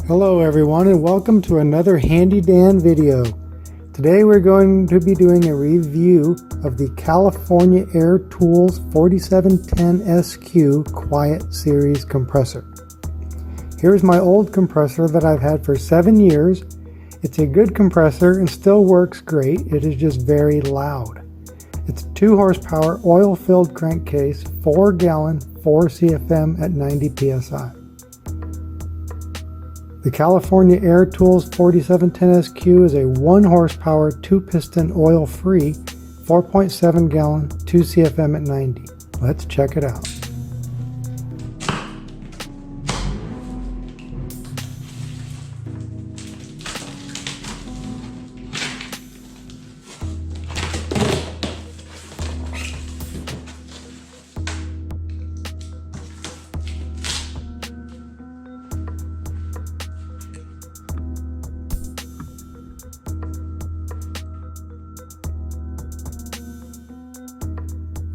Hello everyone and welcome to another Handy Dan video. Today we're going to be doing a review of the California Airtools 4710 SQ Quiet Series compressor. Here's my old compressor that I've had for 7 years. It's a good compressor and still works great. It is just very loud. It's a 2 horsepower oil-filled crankcase, 4 gallon, 4 CFM at 90 psi. The California Airtools 4710 SQ is a 1 horsepower, 2 piston, oil-free, 4.7 gallon, 2 CFM at 90. Let's check it out.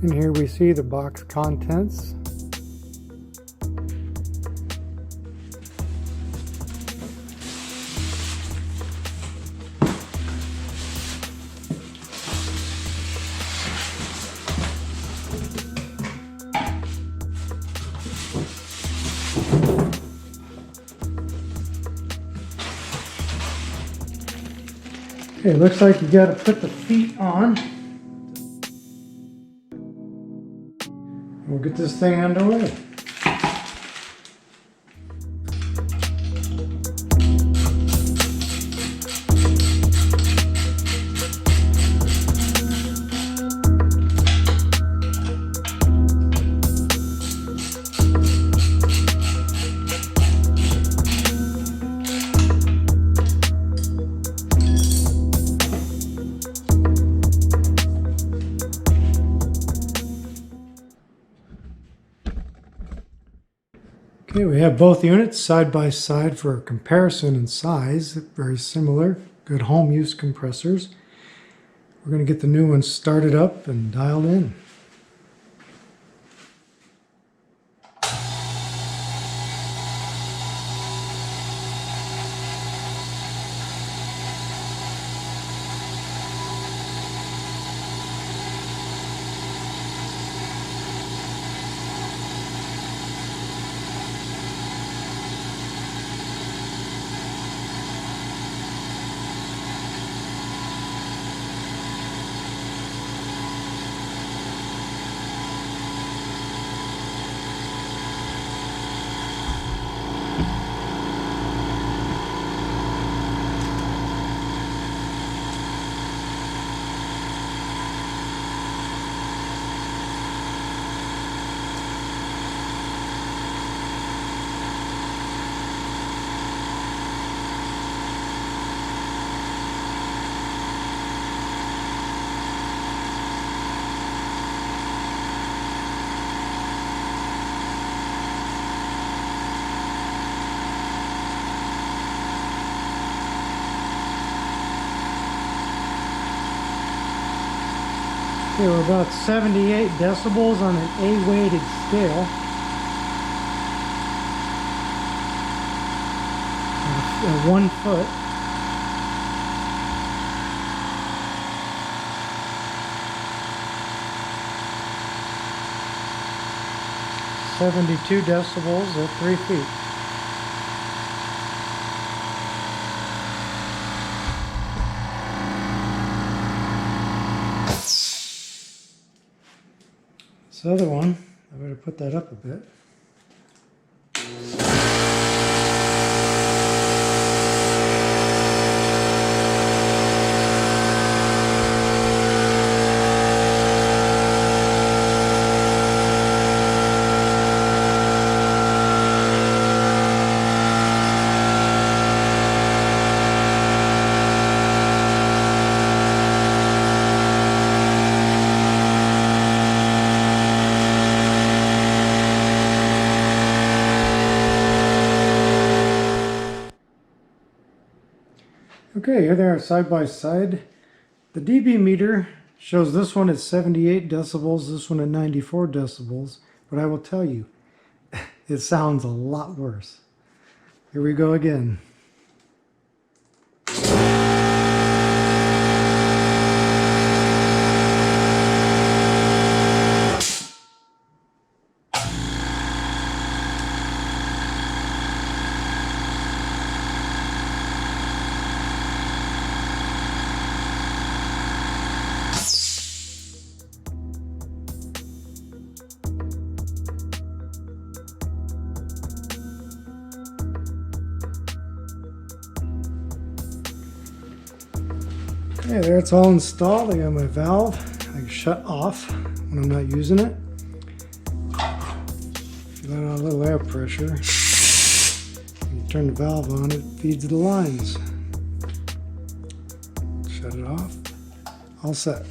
And here we see the box contents. Okay, looks like you got to put the feet on. We'll get this thing underway. Okay, we have both units side by side for a comparison in size. Very similar, good home use compressors. We're going to get the new one started up and dialed in. Okay, we're about 78 decibels on an A-weighted scale. At 1 foot. .72 decibels at 3 feet. This other one, I better put that up a bit. Okay, here they are side by side. The dB meter shows this one at 78 decibels, this one at 94 decibels, but I will tell you, it sounds a lot worse. Here we go again. Okay, there it's all installed. I got my valve. I can shut off when I'm not using it. If you let out a little air pressure, you turn the valve on, it feeds the lines. Shut it off. All set.